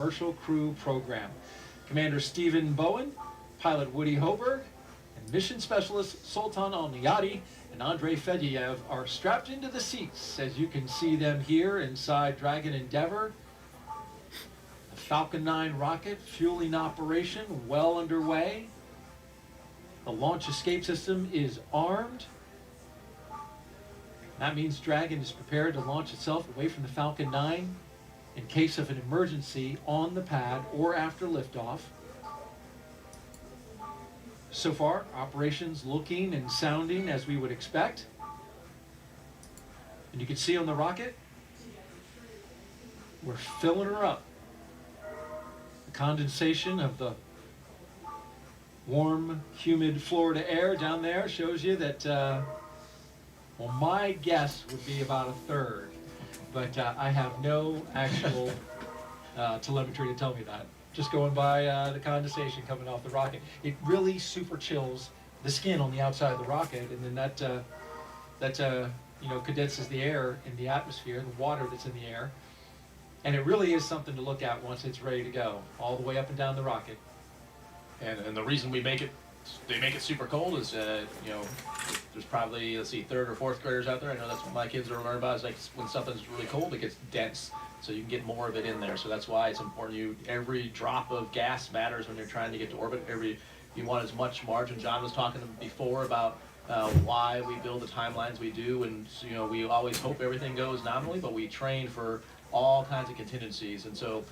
Commercial Crew Program. Commander Stephen Bowen, pilot Woody Hoburg, and mission specialist Sultan Alneyadi and Andrey Fedyaev are strapped into the seats, as you can see them here inside Dragon Endeavour. The Falcon 9 rocket fueling operation well underway. The launch escape system is armed. That means Dragon is prepared to launch itself away from the Falcon 9 in case of an emergency on the pad or after liftoff. So far, operations looking and sounding as we would expect. And you can see on the rocket, we're filling her up. The condensation of the warm, humid Florida air down there shows you that, well, my guess would be about a third. But I have no actual telemetry to tell me that. Just going by the condensation coming off the rocket. It really super chills the skin on the outside of the rocket, and then that condenses the air in the atmosphere, the water that's in the air. And it really is something to look at once it's ready to go, all the way up and down the rocket. And the reason they make it super cold is, there's probably, let's see, third or fourth graders out there. I know that's what my kids are learning about, is like when something's really cold, it gets dense. So you can get more of it in there. So that's why it's important. Every drop of gas matters when you're trying to get to orbit. You want as much margin. John was talking before about why we build the timelines we do, and we always hope everything goes nominally, but we train for all kinds of contingencies. And so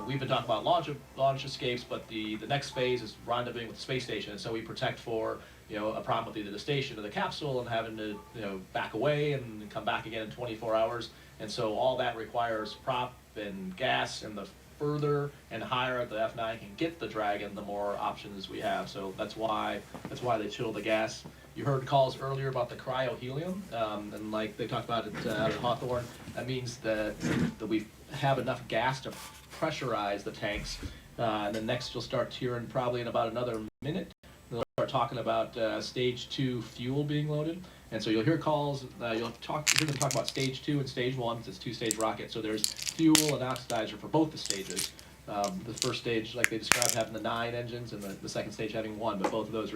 we've been talking about launch escapes, but the next phase is rendezvousing with the space station, and so we protect for a problem with either the station or the capsule and having to back away and come back again in 24 hours. And so all that requires prop and gas, and the further and higher the F9 can get the Dragon, the more options we have. So that's why they chill the gas. You heard calls earlier about the cryo-helium, and like they talked about it out at Hawthorne. That means that we have enough gas to pressurize the tanks. And then next you'll start hearing, probably in about another minute, they'll start talking about stage 2 fuel being loaded. And so you'll hear calls, you'll hear them talk about stage 2 and stage 1, because it's two-stage rocket. So there's fuel and oxidizer for both the stages. The first stage, like they described, having the 9 engines, and the second stage having 1, but both of those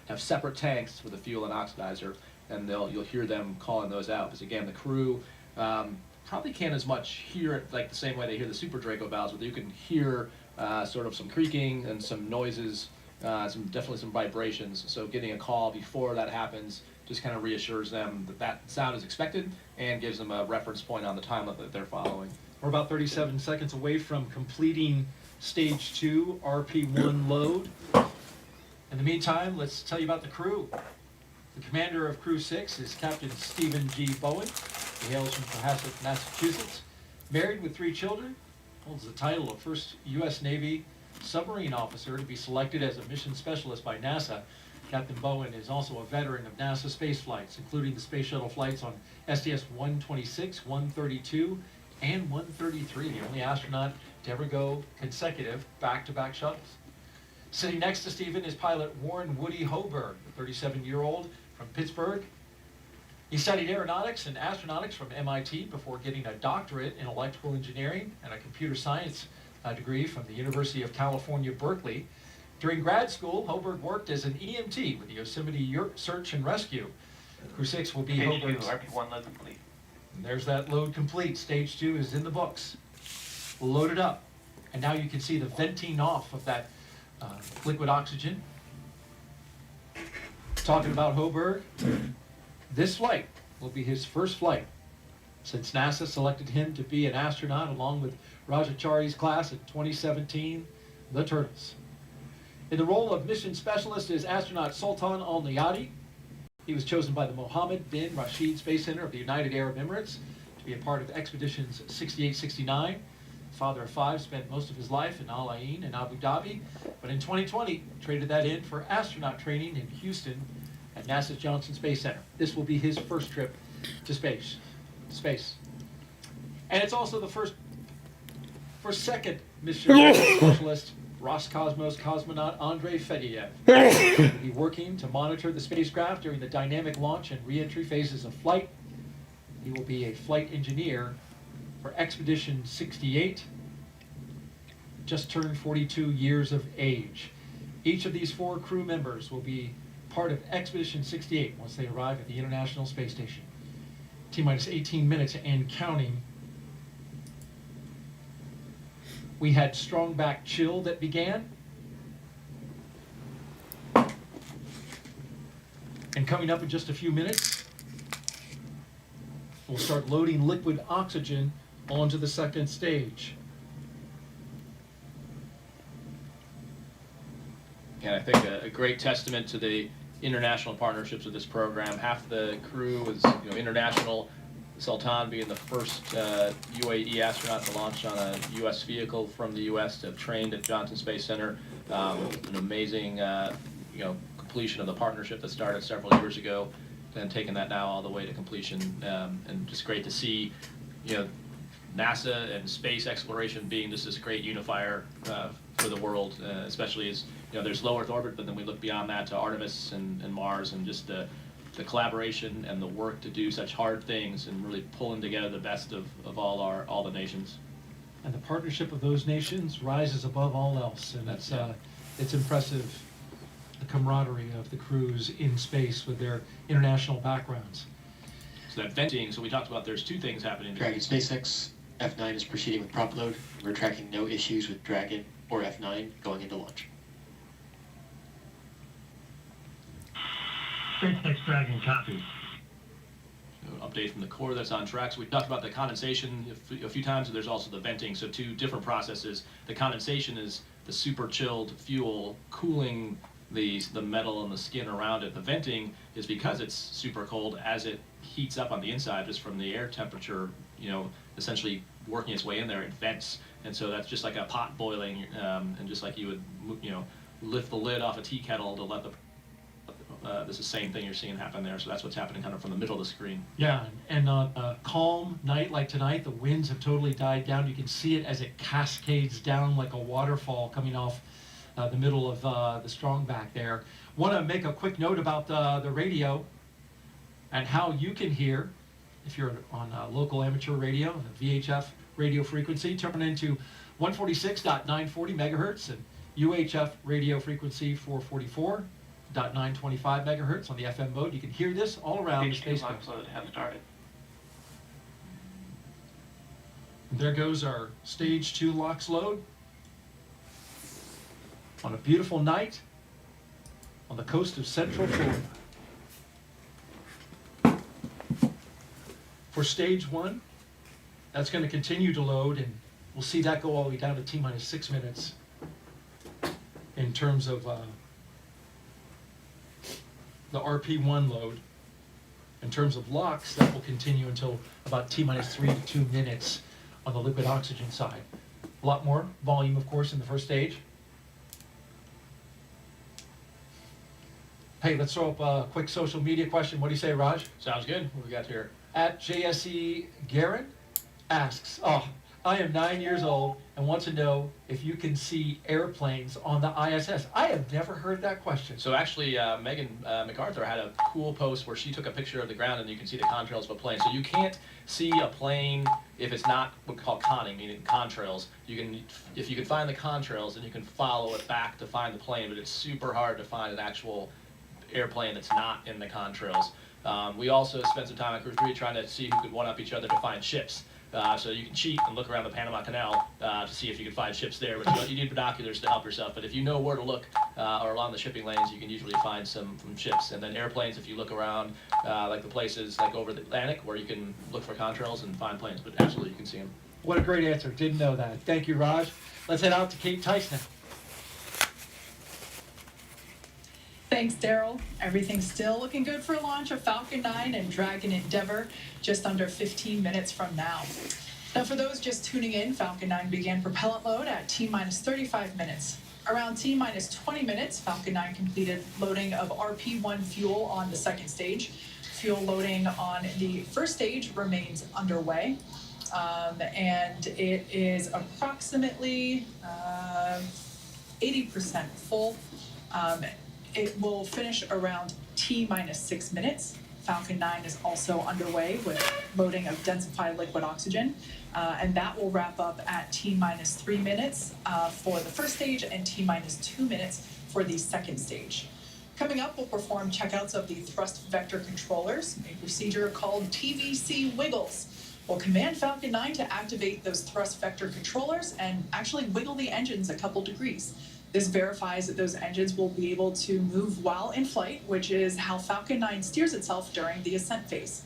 have separate tanks for the fuel and oxidizer, and you'll hear them calling those out. Because again, the crew probably can't as much hear it like the same way they hear the Super Draco valves, but you can hear sort of some creaking and some noises, definitely some vibrations. So getting a call before that happens just kind of reassures them that that sound is expected and gives them a reference point on the timeline that they're following. We're about 37 seconds away from completing stage 2 RP1 load. In the meantime, let's tell you about the crew. The commander of Crew-6 is Captain Stephen G. Bowen. He hails from Cohasset, Massachusetts. Married with 3 children, holds the title of first U.S. Navy submarine officer to be selected as a mission specialist by NASA. Captain Bowen is also a veteran of NASA space flights, including the space shuttle flights on STS-126, 132, and 133, the only astronaut to ever go consecutive back-to-back shuttles. Sitting next to Stephen is pilot Warren Woody Hoburg, the 37-year-old from Pittsburgh. He studied aeronautics and astronautics from MIT before getting a doctorate in electrical engineering and a computer science degree from the University of California, Berkeley. During grad school, Hoburg worked as an EMT with the Yosemite Search and Rescue. Crew-6 will be Hoburg's. RP1 load complete. And there's that load complete. Stage 2 is in the books. Loaded up. And now you can see the venting off of that liquid oxygen. Talking about Hoburg, this flight will be his first flight since NASA selected him to be an astronaut along with Rajachari's class in 2017, the Turtles. In the role of mission specialist is astronaut Sultan Alneyadi. He was chosen by the Mohammed bin Rashid Space Center of the United Arab Emirates to be a part of expeditions 68-69. Father of 5, spent most of his life in Al Ain and Abu Dhabi, but in 2020 traded that in for astronaut training in Houston at NASA's Johnson Space Center. This will be his first trip to space. And it's also the second mission specialist, Roscosmos cosmonaut Andrey Fedyaev will be working to monitor the spacecraft during the dynamic launch and re-entry phases of flight. He will be a flight engineer for Expedition 68 just turned 42 years of age. Each of these 4 crew members will be part of Expedition 68 once they arrive at the International Space Station. T-minus 18 minutes and counting. We had strong back chill that began. And coming up in just a few minutes, we'll start loading liquid oxygen onto the second stage. And I think a great testament to the international partnerships of this program. Half the crew is international. Sultan being the first UAE astronaut to launch on a U.S. vehicle from the U.S. to have trained at Johnson Space Center. An amazing completion of the partnership that started several years ago, and taking that now all the way to completion. And just great to see, NASA and space exploration being just this great unifier for the world, especially as there's low Earth orbit, but then we look beyond that to Artemis and Mars, and just the collaboration and the work to do such hard things and really pulling together the best of all the nations. And the partnership of those nations rises above all else, and it's impressive, the camaraderie of the crews in space with their international backgrounds. So that venting, so we talked about there's 2 things happening. Dragon SpaceX F9 is proceeding with prop load. We're tracking no issues with Dragon or F9 going into launch. SpaceX Dragon copy. Update from the core that's on track. So we talked about the condensation a few times, and there's also the venting. So 2 different processes. The condensation is the super chilled fuel cooling the metal and the skin around it. The venting is because it's super cold, as it heats up on the inside just from the air temperature, essentially working its way in there, it vents. And so that's just like a pot boiling, and just like you would, lift the lid off a tea kettle to let this is the same thing you're seeing happen there. So that's what's happening kind of from the middle of the screen. Yeah, and on a calm night like tonight, the winds have totally died down. You can see it as it cascades down like a waterfall coming off the middle of the strong back there. Want to make a quick note about the radio and how you can hear, if you're on local amateur radio, the VHF radio frequency, turn into 146.940 megahertz, and UHF radio frequency 444.925 megahertz on the FM mode. You can hear this all around the spacecraft. Have started. And there goes our stage 2 LOX load on a beautiful night on the coast of Central Florida. For stage 1, that's going to continue to load, and we'll see that go all the way down to T-minus 6 minutes in terms of the RP1 load. In terms of LOX, that will continue until about T-minus 3 to 2 minutes on the liquid oxygen side. A lot more volume, of course, in the first stage. Hey, let's throw up a quick social media question. What do you say, Raj? Sounds good. What we got here? At JSE Garin asks, I am 9 years old and want to know if you can see airplanes on the ISS. I have never heard that question. So actually, Megan MacArthur had a cool post where she took a picture of the ground, and you can see the contrails of a plane. So you can't see a plane if it's not what we call conning, meaning contrails. If you can find the contrails, then you can follow it back to find the plane, but it's super hard to find an actual airplane that's not in the contrails. We also spent some time on Crew 3 trying to see who could one-up each other to find ships. So you can cheat and look around the Panama Canal to see if you can find ships there, but you need binoculars to help yourself. But if you know where to look or along the shipping lanes, you can usually find some ships. And then airplanes, if you look around, like the places like over the Atlantic where you can look for contrails and find planes, but absolutely you can see them. What a great answer. Didn't know that. Thank you, Raj. Let's head out to Kate Tice now. Thanks, Daryl. Everything's still looking good for launch of Falcon 9 and Dragon Endeavour just under 15 minutes from now. Now, for those just tuning in, Falcon 9 began propellant load at T-minus 35 minutes. Around T-minus 20 minutes, Falcon 9 completed loading of RP1 fuel on the second stage. Fuel loading on the first stage remains underway, and it is approximately 80% full. It will finish around T-minus 6 minutes. Falcon 9 is also underway with loading of densified liquid oxygen, and that will wrap up at T-minus 3 minutes for the first stage and T-minus 2 minutes for the second stage. Coming up, we'll perform checkouts of the thrust vector controllers, a procedure called TVC wiggles. We'll command Falcon 9 to activate those thrust vector controllers and actually wiggle the engines a couple degrees. This verifies that those engines will be able to move while in flight, which is how Falcon 9 steers itself during the ascent phase.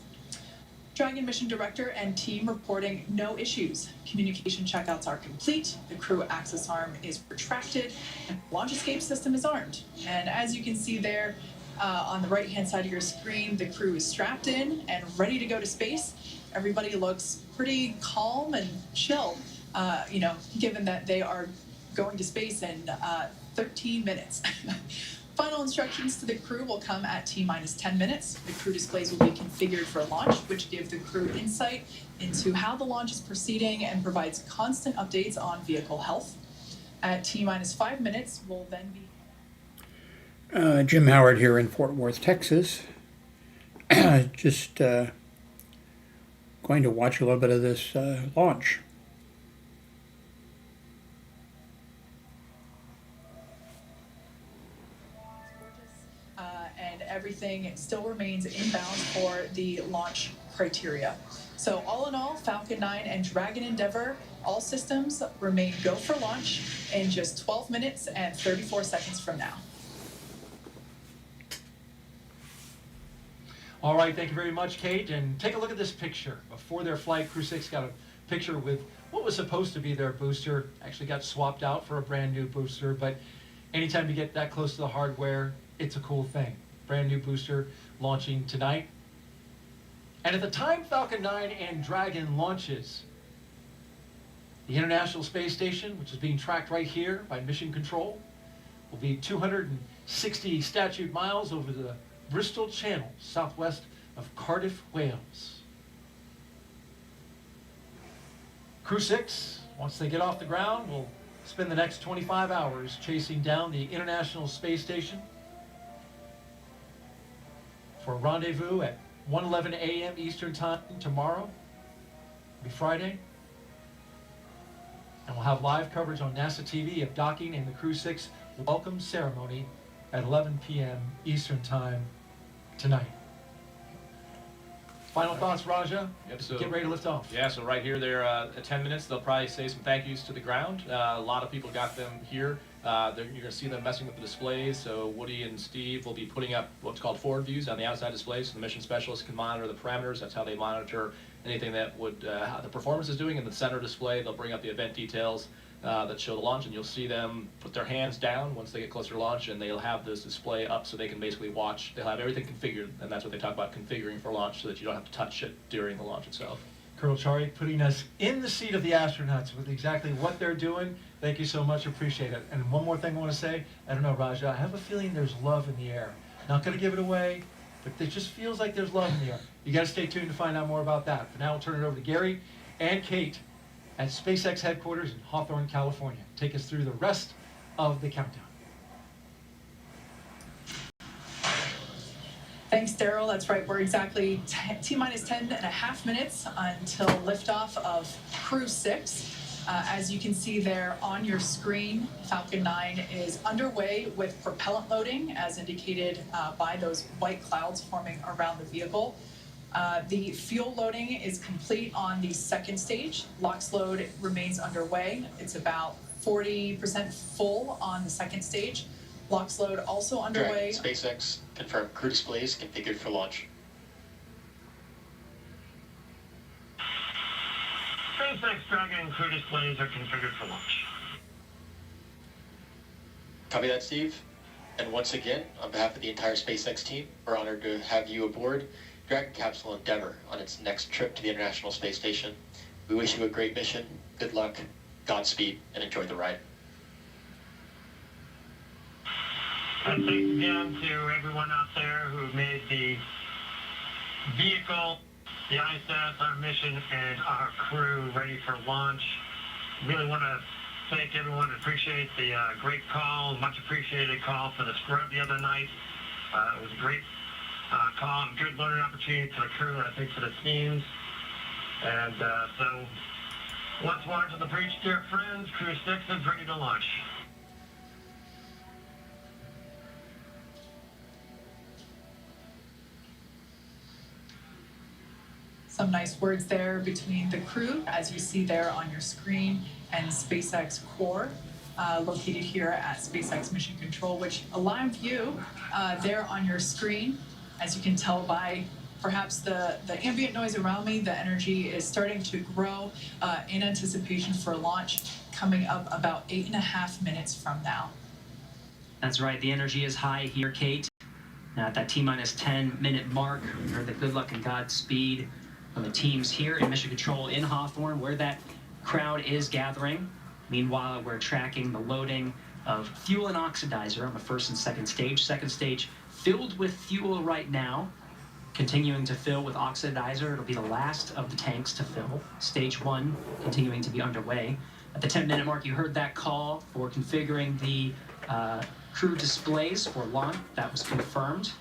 Dragon mission director and team reporting no issues. Communication checkouts are complete, the crew access arm is retracted, and the launch escape system is armed. And as you can see there on the right-hand side of your screen, the crew is strapped in and ready to go to space. Everybody looks pretty calm and chill, given that they are going to space in 13 minutes. Final instructions to the crew will come at T-minus 10 minutes. The crew displays will be configured for launch, which give the crew insight into how the launch is proceeding and provides constant updates on vehicle health. At T-minus 5 minutes, we'll then be... Jim Howard here in Fort Worth, Texas. Just going to watch a little bit of this launch. And everything still remains in bounds for the launch criteria. So all in all, Falcon 9 and Dragon Endeavour, all systems remain go for launch in just 12 minutes and 34 seconds from now. All right, thank you very much, Kate. And take a look at this picture. Before their flight, Crew-6 got a picture with what was supposed to be their booster. Actually got swapped out for a brand new booster, but anytime you get that close to the hardware, it's a cool thing. Brand new booster launching tonight. And at the time Falcon 9 and Dragon launches, the International Space Station, which is being tracked right here by Mission Control, will be 260 statute miles over the Bristol Channel, southwest of Cardiff, Wales. Crew-6, once they get off the ground, will spend the next 25 hours chasing down the International Space Station for a rendezvous at 1:11 a.m. Eastern Time tomorrow. It'll be Friday. And we'll have live coverage on NASA TV of docking and the Crew-6 welcome ceremony at 11 p.m. Eastern Time tonight. Final thoughts, Raja? Yep, so Get ready to lift off. Yeah, so right here, they're at 10 minutes. They'll probably say some thank yous to the ground. A lot of people got them here. You're going to see them messing with the displays. So Woody and Steve will be putting up what's called forward views on the outside displays. So the mission specialists can monitor the parameters. That's how they monitor anything that would how the performance is doing. In the center display, they'll bring up the event details that show the launch, and you'll see them put their hands down once they get closer to launch, and they'll have this display up so they can basically watch. They'll have everything configured, and that's what they talk about, configuring for launch, so that you don't have to touch it during the launch itself. Colonel Chari putting us in the seat of the astronauts with exactly what they're doing. Thank you so much, appreciate it. And one more thing I want to say, I don't know, Raja, I have a feeling there's love in the air. Not going to give it away, but it just feels like there's love in the air. You got to stay tuned to find out more about that. For now, I'll turn it over to Gary and Kate at SpaceX headquarters in Hawthorne, California. Take us through the rest of the countdown. Thanks, Daryl. That's right. We're exactly T-minus 10.5 minutes until liftoff of Crew-6. As you can see there on your screen, Falcon 9 is underway with propellant loading, as indicated by those white clouds forming around the vehicle. The fuel loading is complete on the second stage. LOX load remains underway. It's about 40% full on the second stage. LOX load also underway. Dragon, SpaceX confirmed crew displays configured for launch. SpaceX Dragon crew displays are configured for launch. Copy that, Steve. And once again, on behalf of the entire SpaceX team, we're honored to have you aboard Dragon Capsule Endeavour on its next trip to the International Space Station. We wish you a great mission, good luck, Godspeed, and enjoy the ride. And thanks again to everyone out there who made the vehicle, the ISS, our mission, and our crew ready for launch. Really want to thank everyone. Appreciate the great call, much appreciated call for the scrub the other night. It was a great calm, good learning opportunity for the crew, and I think for the teams. And so, once more to the breach, dear friends, Crew-6 is ready to launch. Some nice words there between the crew, as you see there on your screen, and SpaceX Core, located here at SpaceX Mission Control, which a live view there on your screen, as you can tell by perhaps the ambient noise around me, the energy is starting to grow in anticipation for launch coming up about 8.5 minutes from now. That's right, the energy is high here, Kate. Now at that T-minus 10 minute mark, we heard the good luck and Godspeed from the teams here in Mission Control in Hawthorne, where that crowd is gathering. Meanwhile, we're tracking the loading of fuel and oxidizer on the first and second stage. Second stage filled with fuel right now, continuing to fill with oxidizer. It'll be the last of the tanks to fill. Stage 1 continuing to be underway. At the 10-minute mark, you heard that call for configuring the crew displays for launch. That was confirmed.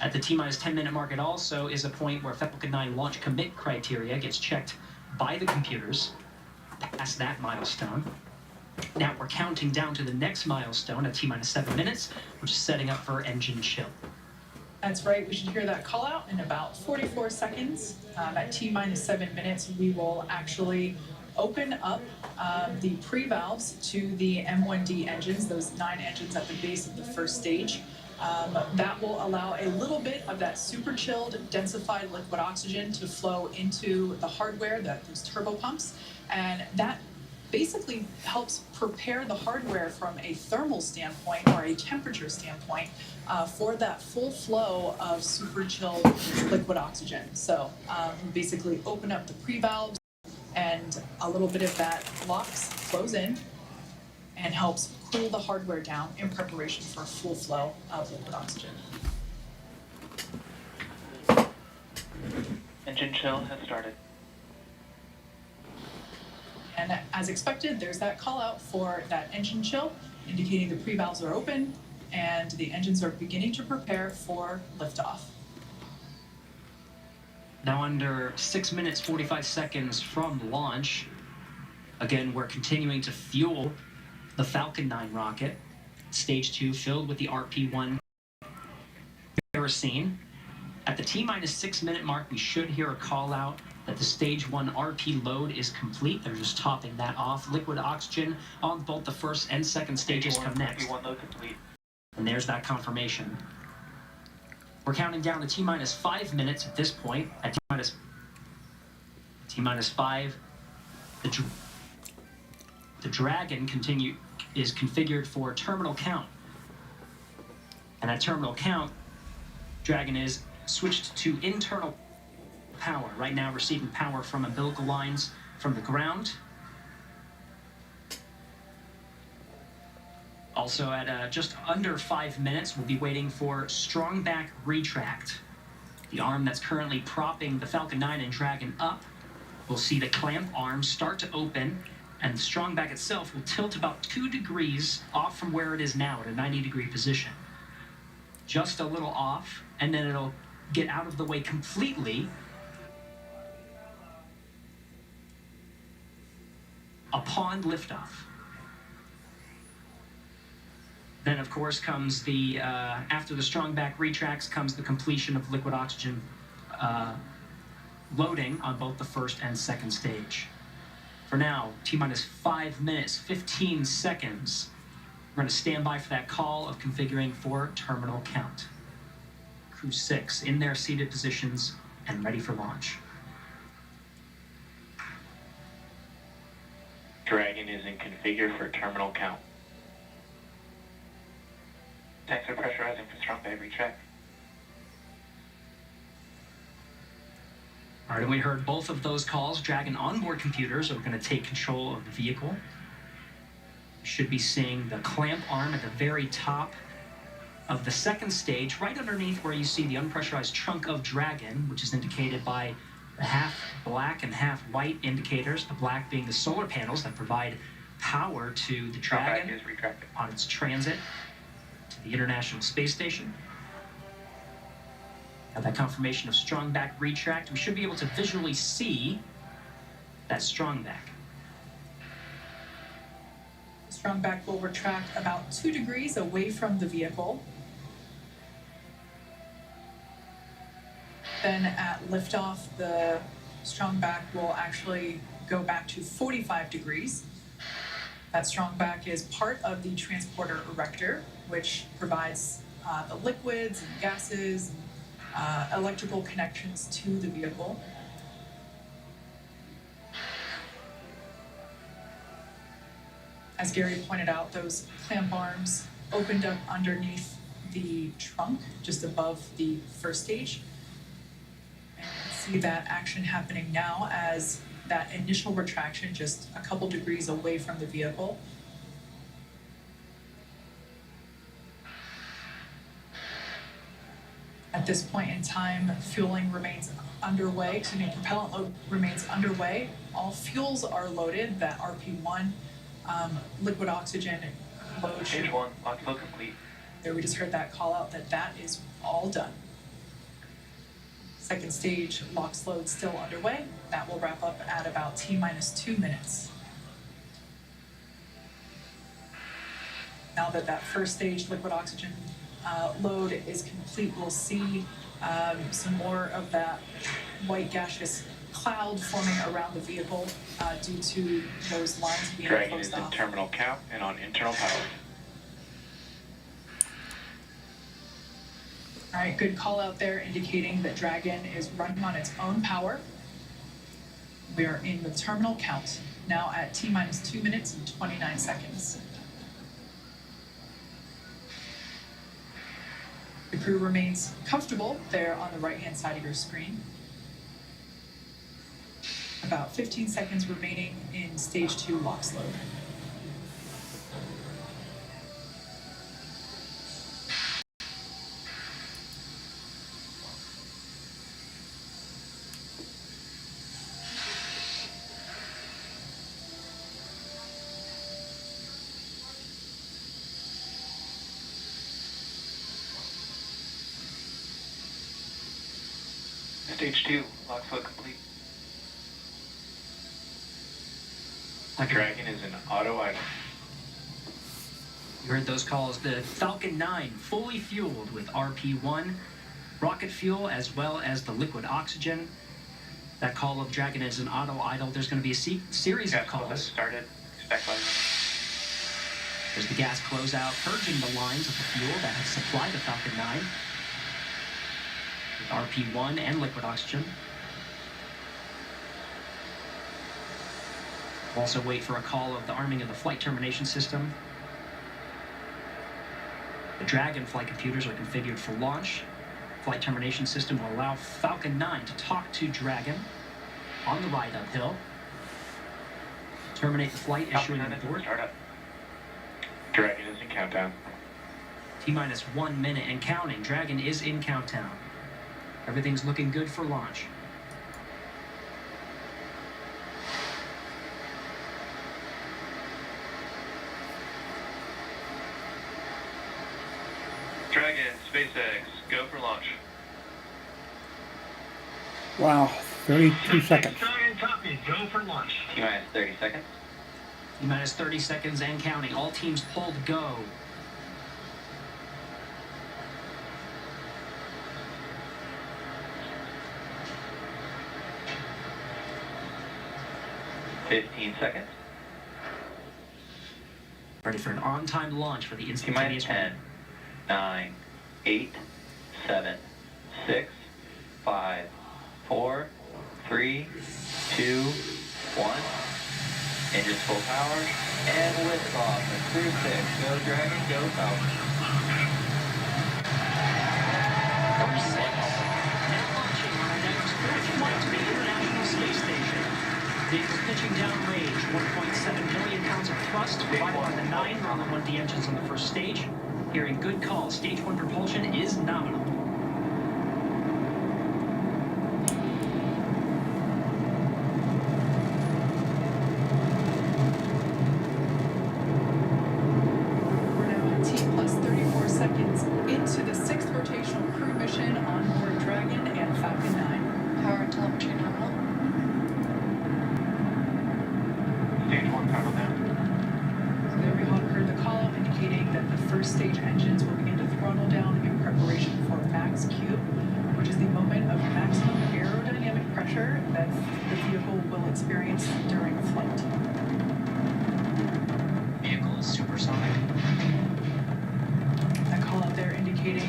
At the T-minus 10-minute mark, it also is a point where Falcon 9 launch commit criteria gets checked by the computers. Past that milestone. Now we're counting down to the next milestone at T-minus 7 minutes, which is setting up for engine chill. That's right, we should hear that call out in about 44 seconds. At T-minus 7 minutes, we will actually open up the pre-valves to the M1D engines, those 9 engines at the base of the first stage. That will allow a little bit of that super chilled, densified liquid oxygen to flow into the hardware, those turbo pumps, and that basically helps prepare the hardware from a thermal standpoint or a temperature standpoint for that full flow of super chilled liquid oxygen. So we basically open up the pre-valves, and a little bit of that LOX flows in and helps cool the hardware down in preparation for a full flow of liquid oxygen. Engine chill has started. And as expected, there's that call out for that engine chill, indicating the pre-valves are open and the engines are beginning to prepare for liftoff. Now under 6 minutes, 45 seconds from launch, again, we're continuing to fuel the Falcon 9 rocket. Stage 2 filled with the RP-1 kerosene. At the T-minus 6 minute mark, we should hear a call out that the stage 1 RP load is complete. They're just topping that off. Liquid oxygen on both the first and second stages come next. RP-1 load complete. And there's that confirmation. We're counting down to T-minus 5 minutes at this point. At T-minus 5, the Dragon is configured for terminal count. And at terminal count, Dragon is switched to internal power. Right now receiving power from umbilical lines from the ground. Also at just under 5 minutes, we'll be waiting for strong back retract. The arm that's currently propping the Falcon 9 and Dragon up. We'll see the clamp arm start to open, and the strong back itself will tilt about 2 degrees off from where it is now at a 90-degree position. Just a little off, and then it'll get out of the way completely upon liftoff. Then, of course, comes the, after the strong back retracts, comes the completion of liquid oxygen loading on both the first and second stage. For now, T-minus 5 minutes, 15 seconds. We're going to stand by for that call of configuring for terminal count. Crew-6 in their seated positions and ready for launch. Dragon is in configure for terminal count. Tanks are pressurizing for strong back retract. All right, and we heard both of those calls. Dragon onboard computers are going to take control of the vehicle. You should be seeing the clamp arm at the very top of the second stage, right underneath where you see the unpressurized trunk of Dragon, which is indicated by the half black and half white indicators, the black being the solar panels that provide power to the Dragon on its transit to the International Space Station. Now that confirmation of strong back retract, we should be able to visually see that strong back. The strong back will retract about 2 degrees away from the vehicle. Then at liftoff, the strong back will actually go back to 45 degrees. That strong back is part of the transporter erector, which provides the liquids and gases and electrical connections to the vehicle. As Gary pointed out, those clamp arms opened up underneath the trunk, just above the first stage. And you can see that action happening now as that initial retraction just a couple degrees away from the vehicle. At this point in time, fueling remains underway, propellant load remains underway. All fuels are loaded, that RP1 liquid oxygen load. Stage 1, lock flow complete. There, we just heard that call out that is all done. Second stage LOX load still underway. That will wrap up at about T-minus 2 minutes. Now that that first stage liquid oxygen load is complete, we'll see some more of that white gaseous cloud forming around the vehicle due to those lines being Dragon is closed in off. terminal count and on internal power. All right, good call out there indicating that Dragon is running on its own power. We are in the terminal count, now at T-minus 2 minutes and 29 seconds. The crew remains comfortable there on the right-hand side of your screen. About 15 seconds remaining in stage 2 LOX load. Stage 2, lock flow complete. Okay. Dragon is in auto idle. You heard those calls. The Falcon 9 fully fueled with RP1 rocket fuel as well as the liquid oxygen. That call of Dragon is an auto idle. There's going to be a series of Gas flow has calls. started. Expect light. There's the gas closeout, purging the lines of the fuel that had supplied the Falcon 9 with RP1 and liquid oxygen. We'll also wait for a call of the arming of the flight termination system. The Dragon flight computers are configured for launch. Flight termination system will allow Falcon 9 to talk to Dragon on the ride uphill. Terminate the flight, issuing Falcon 9 a is in board. startup. Dragon is in countdown. T-minus 1 minute and counting. Dragon is in countdown. Everything's looking good for launch. Dragon, SpaceX, go for launch. Wow, 32 seconds. Dragon copy, go for launch. T-minus 30 seconds. T-minus 30 seconds and counting. All teams pulled go. $15 seconds. Ready for an on-time launch for the T-minus instantaneous 10, 9, 8, 7, 6, 5, 4, 3, 2, 1. Engines full power and liftoff. And Crew-6, go Dragon, go Falcon. Now launching on our next flight to the International Space Station. Vehicles pitching downrange, 1.7 million pounds of thrust provided by the 9 rather than the engines on the first stage. Hearing good calls, stage 1 propulsion is nominal. We're now at T plus 34 seconds into the 6th rotational crew mission on board Dragon. first stage engines will begin to throttle down in preparation for max Q, which is the moment of maximum aerodynamic pressure that the vehicle will experience during flight. Vehicle is supersonic. That call out there indicating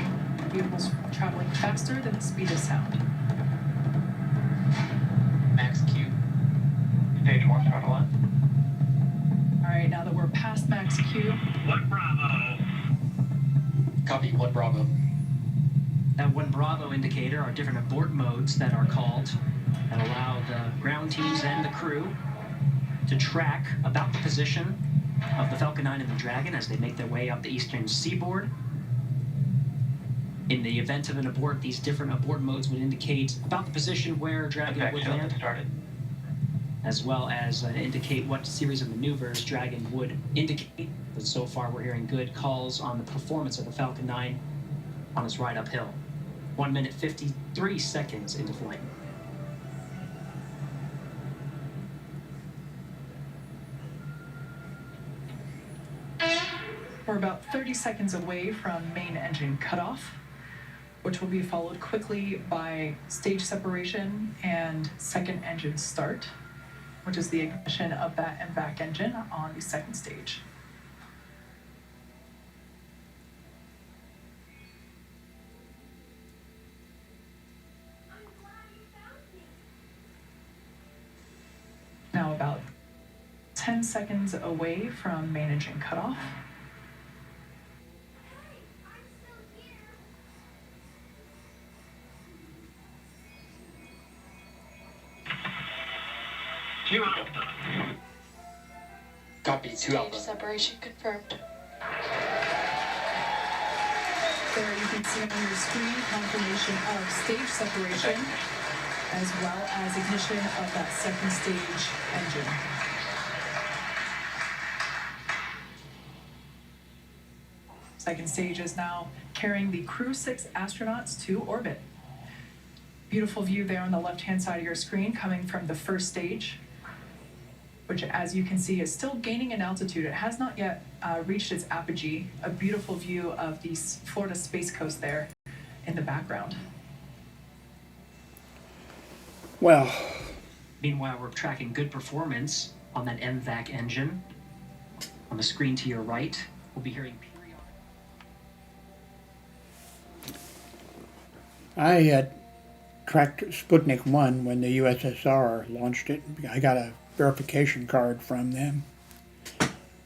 vehicles traveling faster than the speed of sound. Max Q. Stage 1 throttle up. All right, now that we're past max Q, 1 Bravo. Copy, 1 Bravo. That 1 Bravo indicator are different abort modes that are called that allow the ground teams and the crew to track about the position of the Falcon 9 and the Dragon as they make their way up the eastern seaboard. In the event of an abort, these different abort modes would indicate about the position where Dragon would land, started. as well as indicate what series of maneuvers Dragon would indicate. But so far, we're hearing good calls on the performance of the Falcon 9 on its ride uphill. 1 minute 53 seconds into flight. we're about 30 seconds away from main engine cutoff, which will be followed quickly by stage separation and second engine start, which is the ignition of that MVAC engine on the second stage. Now about 10 seconds away from main engine cutoff. Two Alpha. Copy, 2 Alpha. Separation confirmed. There you can see on your screen confirmation of stage separation as well as ignition of that second stage engine. Second stage is now carrying the Crew-6 astronauts to orbit. Beautiful view there on the left-hand side of your screen coming from the first stage, which, as you can see, is still gaining in altitude. It has not yet reached its apogee. A beautiful view of the Florida Space Coast there in the background. Well, Meanwhile, we're tracking good performance on that MVAC engine. On the screen to your right, we'll be hearing periodic... I tracked Sputnik 1 when the USSR launched it. I got a verification card from them.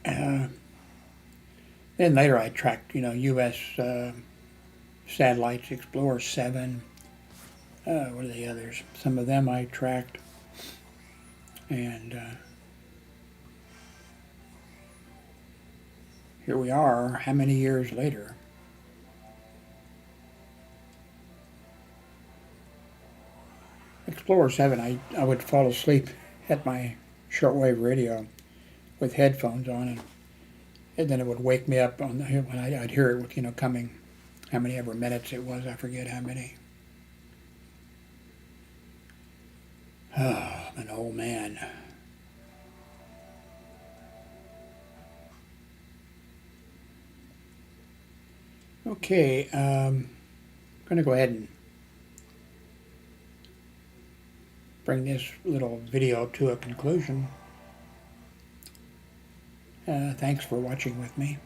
Then later I tracked, U.S. satellites, Explorer 7. What are the others? Some of them I tracked. And here we are, how many years later? Explorer 7, I would fall asleep at my shortwave radio with headphones on, and then it would wake me up on when I'd hear it, coming, how many ever minutes it was, I forget how many. Oh, I'm an old man. Okay, I'm going to go ahead and bring this little video to a conclusion. Thanks for watching with me.